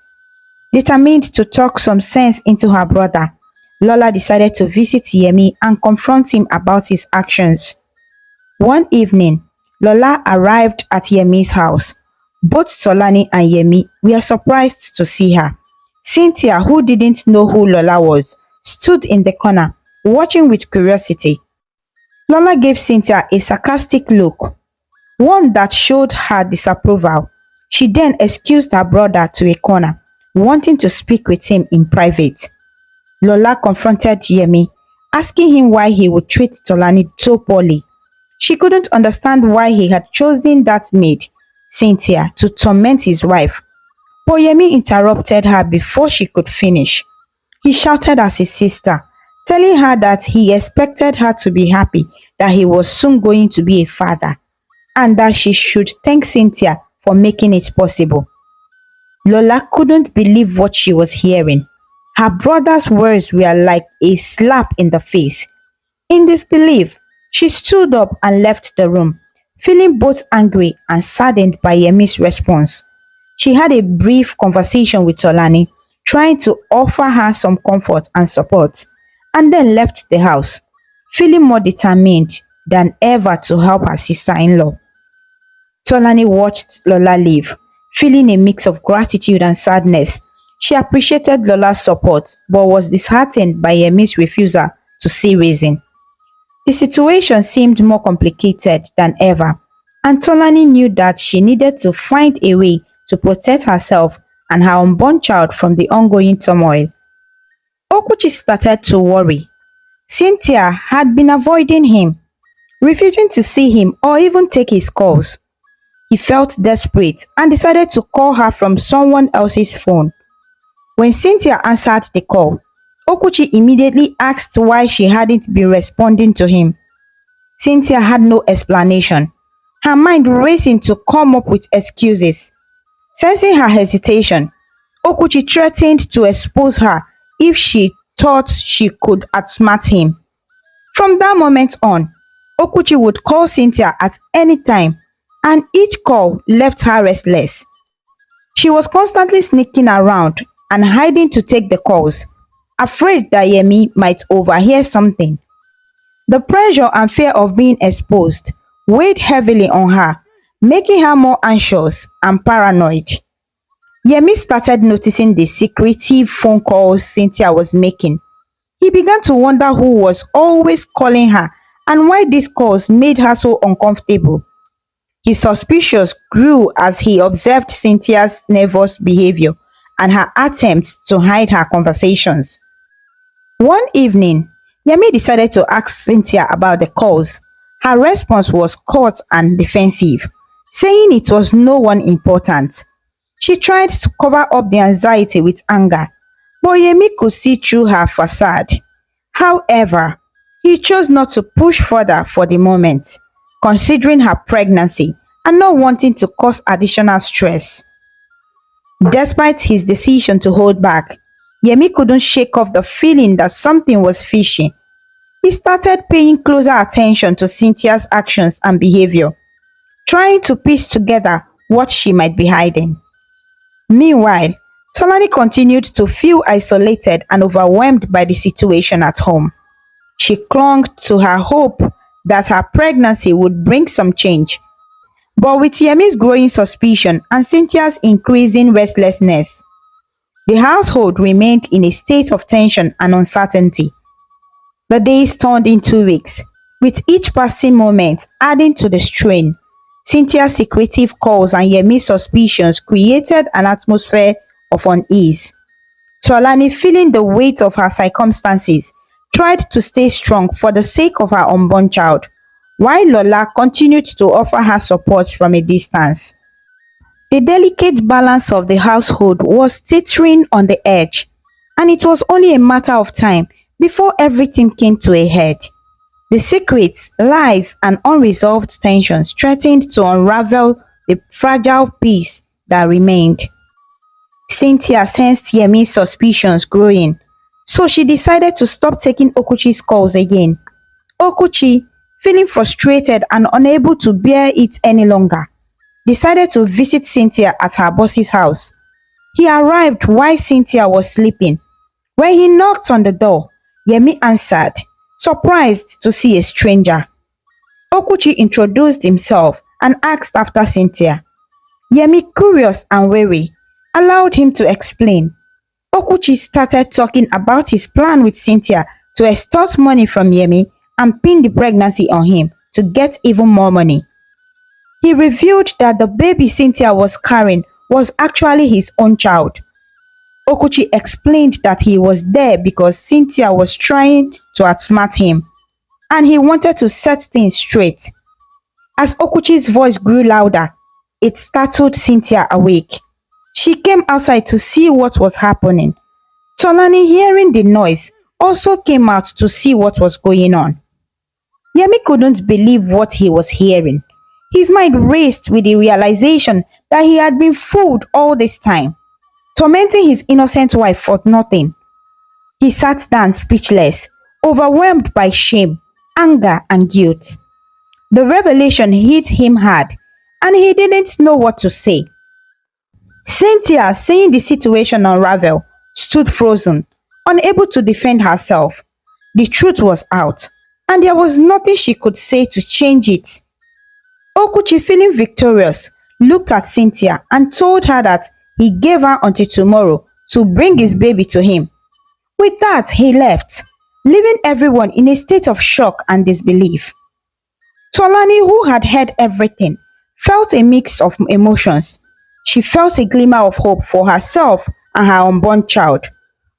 Determined to talk some sense into her brother, Lola decided to visit Yemi and confront him about his actions. One evening, Lola arrived at Yemi's house. Both Tolani and Yemi were surprised to see her. Cynthia, who didn't know who Lola was, stood in the corner, watching with curiosity. Lola gave Cynthia a sarcastic look, one that showed her disapproval. She then excused her brother to a corner, wanting to speak with him in private. Lola confronted Yemi, asking him why he would treat Tolani so poorly. She couldn't understand why he had chosen that maid, Cynthia, to torment his wife. But Yemi interrupted her before she could finish. He shouted at his sister, telling her that he expected her to be happy that he was soon going to be a father, and that she should thank Cynthia for making it possible. Lola couldn't believe what she was hearing. Her brother's words were like a slap in the face. In disbelief, she stood up and left the room, feeling both angry and saddened by Yemi's response. She had a brief conversation with Tolani, trying to offer her some comfort and support, and then left the house, feeling more determined than ever to help her sister-in-law. Tolani watched Lola leave, feeling a mix of gratitude and sadness. She appreciated Lola's support but was disheartened by Yemi's refusal to see reason. The situation seemed more complicated than ever, and Tolani knew that she needed to find a way to protect herself and her unborn child from the ongoing turmoil. Okuchi started to worry. Cynthia had been avoiding him, refusing to see him or even take his calls. He felt desperate and decided to call her from someone else's phone. When Cynthia answered the call, Okuchi immediately asked why she hadn't been responding to him. Cynthia had no explanation, her mind racing to come up with excuses. Sensing her hesitation, Okuchi threatened to expose her if she thought she could outsmart him. From that moment on, Okuchi would call Cynthia at any time, and each call left her restless. She was constantly sneaking around and hiding to take the calls, afraid that Yemi might overhear something. The pressure and fear of being exposed weighed heavily on her, making her more anxious and paranoid. Yemi started noticing the secretive phone calls Cynthia was making. He began to wonder who was always calling her and why these calls made her so uncomfortable. His suspicions grew as he observed Cynthia's nervous behavior and her attempts to hide her conversations. One evening, Yemi decided to ask Cynthia about the calls. Her response was curt and defensive, saying it was no one important. She tried to cover up the anxiety with anger, but Yemi could see through her facade. However, he chose not to push further for the moment, considering her pregnancy and not wanting to cause additional stress. Despite his decision to hold back, Yemi couldn't shake off the feeling that something was fishy. He started paying closer attention to Cynthia's actions and behavior, trying to piece together what she might be hiding. Meanwhile, Tolani continued to feel isolated and overwhelmed by the situation at home. She clung to her hope that her pregnancy would bring some change. But with Yemi's growing suspicion and Cynthia's increasing restlessness, the household remained in a state of tension and uncertainty. The days turned into weeks, with each passing moment adding to the strain. Cynthia's secretive calls and Yemi's suspicions created an atmosphere of unease. Tolani, feeling the weight of her circumstances, tried to stay strong for the sake of her unborn child, while Lola continued to offer her support from a distance. The delicate balance of the household was teetering on the edge, and it was only a matter of time before everything came to a head. The secrets, lies, and unresolved tensions threatened to unravel the fragile peace that remained. Cynthia sensed Yemi's suspicions growing, so she decided to stop taking Okuchi's calls again. Okuchi, feeling frustrated and unable to bear it any longer, decided to visit Cynthia at her boss's house. He arrived while Cynthia was sleeping. When he knocked on the door, Yemi answered, surprised to see a stranger. Okuchi introduced himself and asked after Cynthia. Yemi, curious and wary, allowed him to explain. Okuchi started talking about his plan with Cynthia to extort money from Yemi and pin the pregnancy on him to get even more money. He revealed that the baby Cynthia was carrying was actually his own child. Okuchi explained that he was there because Cynthia was trying to outsmart him, and he wanted to set things straight. As Okuchi's voice grew louder, it startled Cynthia awake. She came outside to see what was happening. Tolani, hearing the noise, also came out to see what was going on. Yemi couldn't believe what he was hearing. His mind raced with the realization that he had been fooled all this time, tormenting his innocent wife for nothing. He sat down speechless, overwhelmed by shame, anger, and guilt. The revelation hit him hard, and he didn't know what to say. Cynthia, seeing the situation unravel, stood frozen, unable to defend herself. The truth was out, and there was nothing she could say to change it. Okuchi, feeling victorious, looked at Cynthia and told her that he gave her until tomorrow to bring his baby to him. With that, he left, leaving everyone in a state of shock and disbelief. Tolani, who had heard everything, felt a mix of emotions. She felt a glimmer of hope for herself and her unborn child,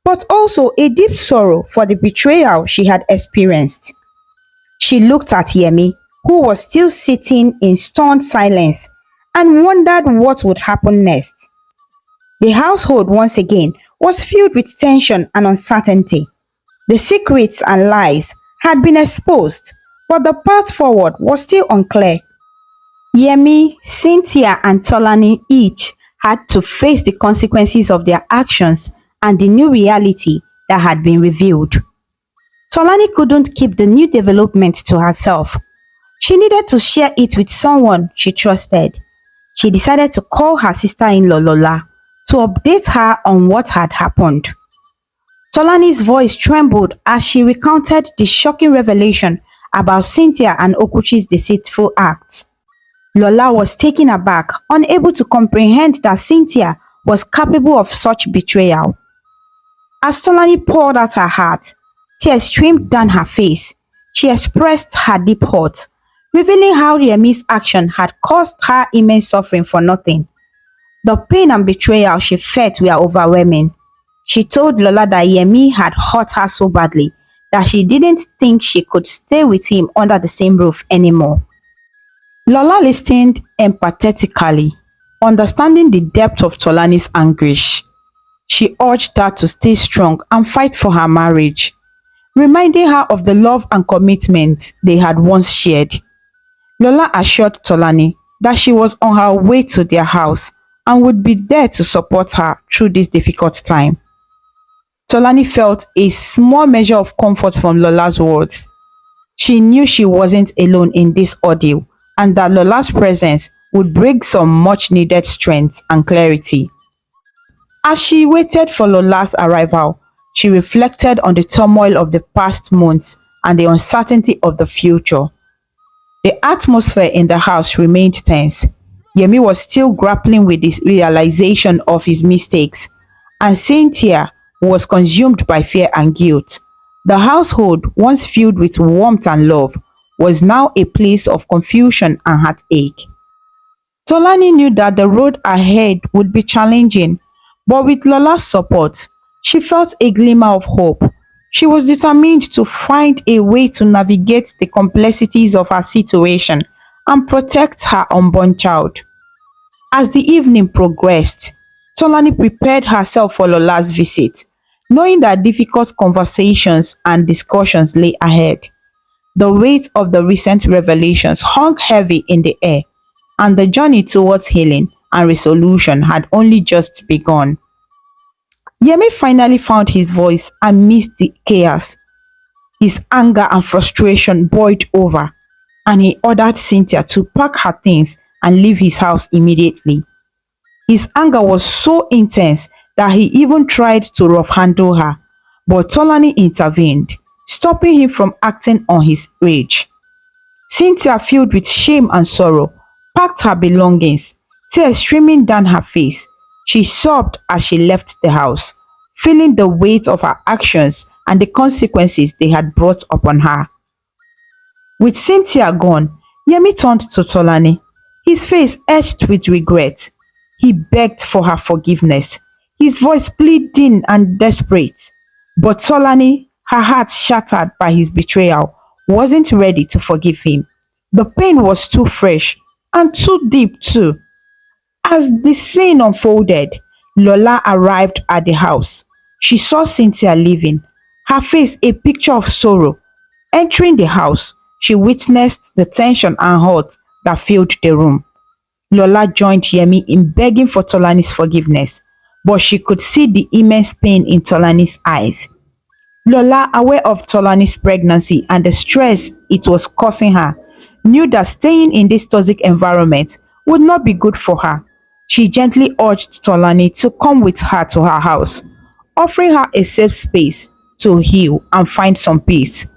but also a deep sorrow for the betrayal she had experienced. She looked at Yemi, who was still sitting in stunned silence, and wondered what would happen next. The household once again was filled with tension and uncertainty. The secrets and lies had been exposed, but the path forward was still unclear. Yemi, Cynthia, and Tolani each had to face the consequences of their actions and the new reality that had been revealed. Tolani couldn't keep the new development to herself. She needed to share it with someone she trusted. She decided to call her sister-in-law Lola to update her on what had happened. Tolani's voice trembled as she recounted the shocking revelation about Cynthia and Okuchi's deceitful acts. Lola was taken aback, unable to comprehend that Cynthia was capable of such betrayal. As Tolani poured out her heart, tears streamed down her face. She expressed her deep hurt, revealing how Yemi's action had caused her immense suffering for nothing. The pain and betrayal she felt were overwhelming. She told Lola that Yemi had hurt her so badly that she didn't think she could stay with him under the same roof anymore. Lola listened empathetically, understanding the depth of Tolani's anguish. She urged her to stay strong and fight for her marriage, reminding her of the love and commitment they had once shared. Lola assured Tolani that she was on her way to their house and would be there to support her through this difficult time. Tolani felt a small measure of comfort from Lola's words. She knew she wasn't alone in this ordeal and that Lola's presence would bring some much needed strength and clarity. As she waited for Lola's arrival, she reflected on the turmoil of the past months and the uncertainty of the future. The atmosphere in the house remained tense. Yemi was still grappling with the realization of his mistakes, and Cynthia was consumed by fear and guilt. The household, once filled with warmth and love, was now a place of confusion and heartache. Tolani knew that the road ahead would be challenging, but with Lola's support, she felt a glimmer of hope. She was determined to find a way to navigate the complexities of her situation and protect her unborn child. As the evening progressed, Tolani prepared herself for Lola's visit, knowing that difficult conversations and discussions lay ahead. The weight of the recent revelations hung heavy in the air, and the journey towards healing and resolution had only just begun. Yemi finally found his voice amidst the chaos. His anger and frustration boiled over, and he ordered Cynthia to pack her things and leave his house immediately. His anger was so intense that he even tried to rough handle her, but Tolani intervened, stopping him from acting on his rage. Cynthia, filled with shame and sorrow, packed her belongings, tears streaming down her face. She sobbed as she left the house, feeling the weight of her actions and the consequences they had brought upon her. With Cynthia gone, Yemi turned to Tolani, his face etched with regret. He begged for her forgiveness, his voice pleading and desperate. But Tolani, her heart shattered by his betrayal, wasn't ready to forgive him. The pain was too fresh and too deep too. As the scene unfolded, Lola arrived at the house. She saw Cynthia leaving, her face a picture of sorrow. Entering the house, she witnessed the tension and hurt that filled the room. Lola joined Yemi in begging for Tolani's forgiveness, but she could see the immense pain in Tolani's eyes. Lola, aware of Tolani's pregnancy and the stress it was causing her, knew that staying in this toxic environment would not be good for her. She gently urged Tolani to come with her to her house, offering her a safe space to heal and find some peace.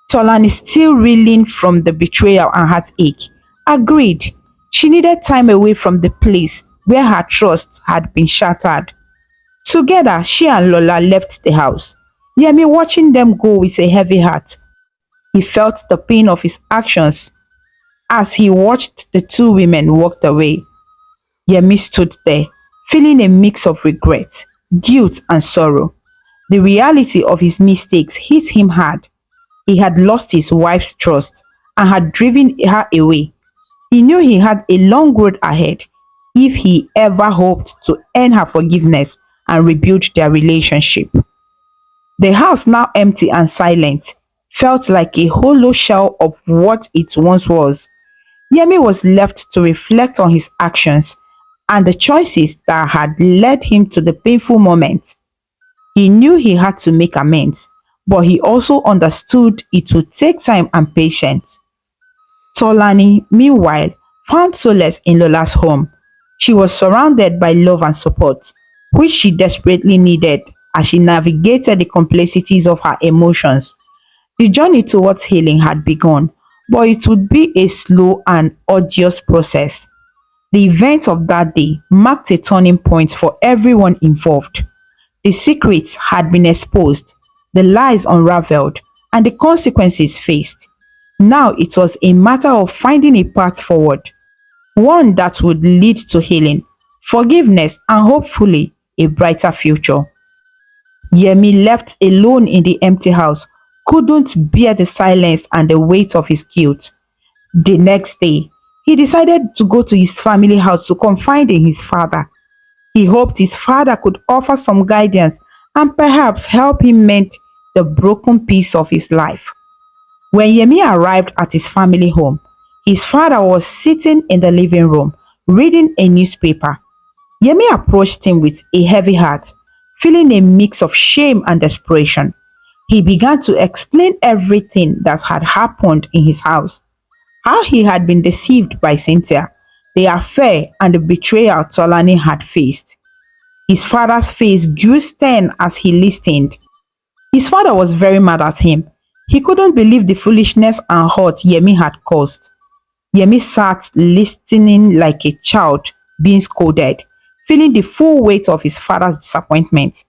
Tolani, still reeling from the betrayal and heartache, agreed. She needed time away from the place where her trust had been shattered. Together, she and Lola left the house, Yemi watching them go with a heavy heart. He felt the pain of his actions as he watched the two women walk away. Yemi stood there, feeling a mix of regret, guilt, and sorrow. The reality of his mistakes hit him hard. He had lost his wife's trust and had driven her away. He knew he had a long road ahead if he ever hoped to earn her forgiveness and rebuild their relationship. The house, now empty and silent, felt like a hollow shell of what it once was. Yemi was left to reflect on his actions and the choices that had led him to the painful moment. He knew he had to make amends, but he also understood it would take time and patience. Tolani, meanwhile, found solace in Lola's home. She was surrounded by love and support, which she desperately needed as she navigated the complexities of her emotions. The journey towards healing had begun, but it would be a slow and arduous process. The event of that day marked a turning point for everyone involved. The secrets had been exposed, the lies unraveled, and the consequences faced. Now it was a matter of finding a path forward, one that would lead to healing, forgiveness, and hopefully a brighter future. Yemi, left alone in the empty house, couldn't bear the silence and the weight of his guilt. The next day, he decided to go to his family house to confide in his father. He hoped his father could offer some guidance and perhaps help him mend the broken piece of his life. When Yemi arrived at his family home, his father was sitting in the living room reading a newspaper. Yemi approached him with a heavy heart, feeling a mix of shame and desperation. He began to explain everything that had happened in his house, how he had been deceived by Cynthia, the affair and the betrayal Tolani had faced. His father's face grew stern as he listened. His father was very mad at him. He couldn't believe the foolishness and hurt Yemi had caused. Yemi sat listening like a child being scolded, feeling the full weight of his father's disappointment.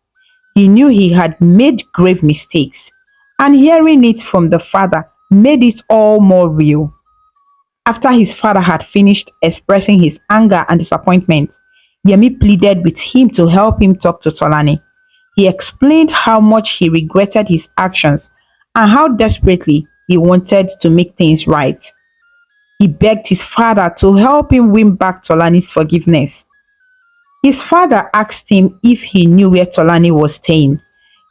He knew he had made grave mistakes, and hearing it from the father made it all more real. After his father had finished expressing his anger and disappointment, Yemi pleaded with him to help him talk to Tolani. He explained how much he regretted his actions and how desperately he wanted to make things right. He begged his father to help him win back Tolani's forgiveness. His father asked him if he knew where Tolani was staying.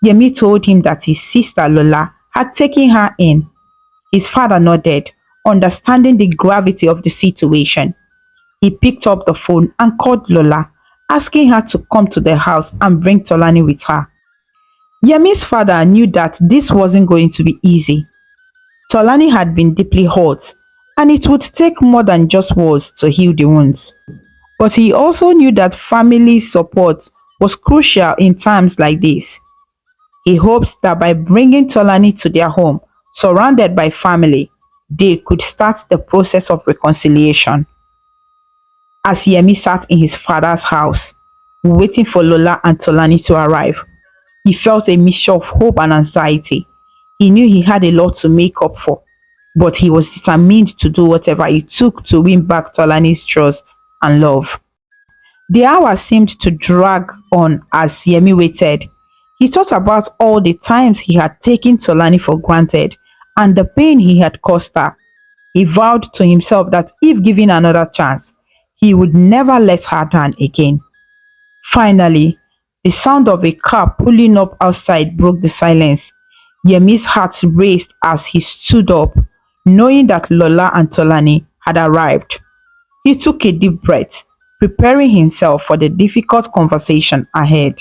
Yemi told him that his sister Lola had taken her in. His father nodded, understanding the gravity of the situation. He picked up the phone and called Lola, asking her to come to the house and bring Tolani with her. Yemi's father knew that this wasn't going to be easy. Tolani had been deeply hurt, and it would take more than just words to heal the wounds. But he also knew that family support was crucial in times like this. He hoped that by bringing Tolani to their home, surrounded by family, they could start the process of reconciliation. As Yemi sat in his father's house, waiting for Lola and Tolani to arrive, he felt a mixture of hope and anxiety. He knew he had a lot to make up for, but he was determined to do whatever it took to win back Tolani's trust and love. The hours seemed to drag on as Yemi waited. He thought about all the times he had taken Tolani for granted and the pain he had caused her. He vowed to himself that if given another chance, he would never let her down again. Finally, the sound of a car pulling up outside broke the silence. Yemi's heart raced as he stood up, knowing that Lola and Tolani had arrived. He took a deep breath, preparing himself for the difficult conversation ahead.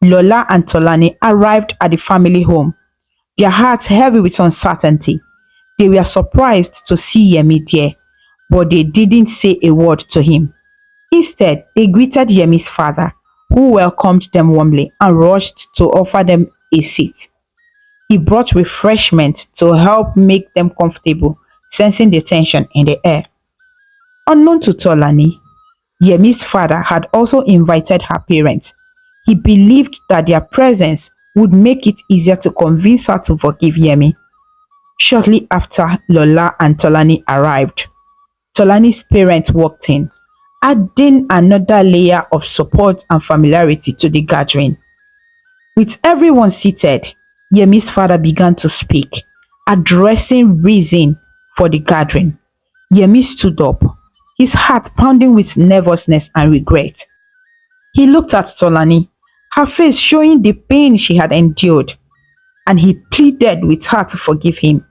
Lola and Tolani arrived at the family home, their hearts heavy with uncertainty. They were surprised to see Yemi there, but they didn't say a word to him. Instead, they greeted Yemi's father, who welcomed them warmly and rushed to offer them a seat. He brought refreshment to help make them comfortable, sensing the tension in the air. Unknown to Tolani, Yemi's father had also invited her parents. He believed that their presence would make it easier to convince her to forgive Yemi. Shortly after Lola and Tolani arrived, Tolani's parents walked in, adding another layer of support and familiarity to the gathering. With everyone seated, Yemi's father began to speak, addressing reason for the gathering. Yemi stood up, his heart pounding with nervousness and regret. He looked at Tolani, her face showing the pain she had endured, and he pleaded with her to forgive him.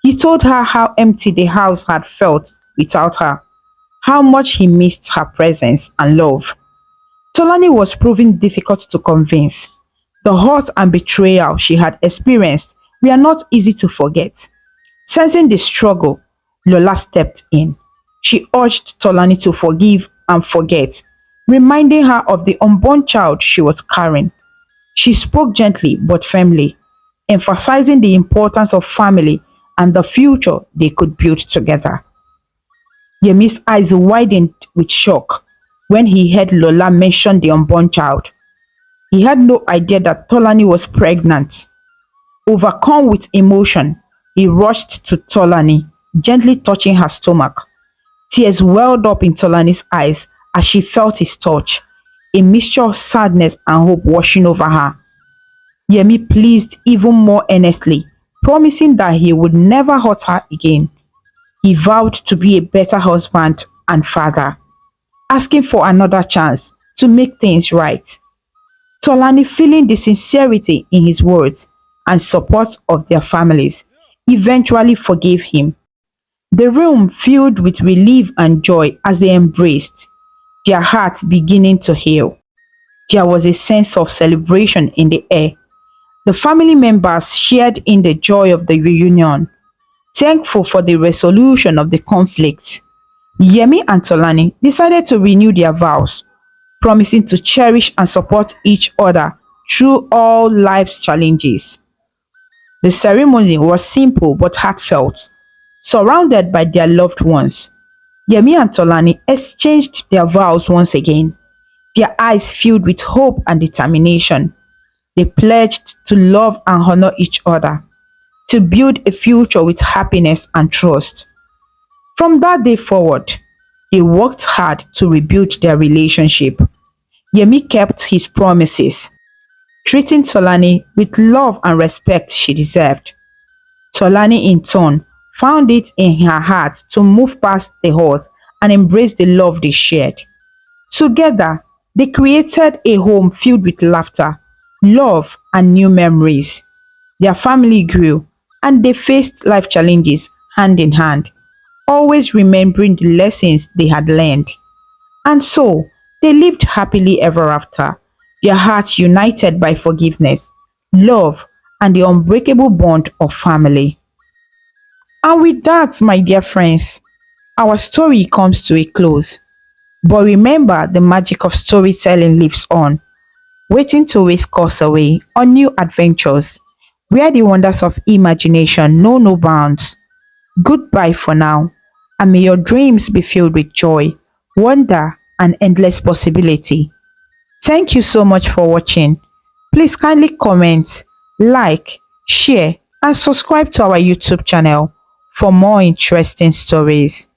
He told her how empty the house had felt without her, how much he missed her presence and love. Tolani was proving difficult to convince. The hurt and betrayal she had experienced were not easy to forget. Sensing the struggle, Lola stepped in. She urged Tolani to forgive and forget, reminding her of the unborn child she was carrying. She spoke gently but firmly, emphasizing the importance of family and the future they could build together. Yemi's eyes widened with shock when he heard Lola mention the unborn child. He had no idea that Tolani was pregnant. Overcome with emotion, he rushed to Tolani, gently touching her stomach. Tears welled up in Tolani's eyes as she felt his touch, a mixture of sadness and hope washing over her. Yemi pleased even more earnestly, promising that he would never hurt her again. He vowed to be a better husband and father, asking for another chance to make things right. Tolani, feeling the sincerity in his words and support of their families, eventually forgave him. The room filled with relief and joy as they embraced, their hearts beginning to heal. There was a sense of celebration in the air. The family members shared in the joy of the reunion, thankful for the resolution of the conflict. Yemi and Tolani decided to renew their vows, promising to cherish and support each other through all life's challenges. The ceremony was simple but heartfelt. Surrounded by their loved ones, Yemi and Tolani exchanged their vows once again, their eyes filled with hope and determination. They pledged to love and honor each other, to build a future with happiness and trust. From that day forward, they worked hard to rebuild their relationship. Yemi kept his promises, treating Tolani with love and respect she deserved. Tolani, in turn, found it in her heart to move past the hurt and embrace the love they shared. Together, they created a home filled with laughter, love, and new memories. Their family grew, and they faced life challenges hand in hand, always remembering the lessons they had learned. And so, they lived happily ever after, their hearts united by forgiveness, love, and the unbreakable bond of family. And with that, my dear friends, our story comes to a close. But remember, the magic of storytelling lives on, waiting to whisk us away on new adventures, where the wonders of imagination know no bounds. Goodbye for now, and may your dreams be filled with joy, wonder, and endless possibility. Thank you so much for watching. Please kindly comment, like, share, and subscribe to our YouTube channel for more interesting stories.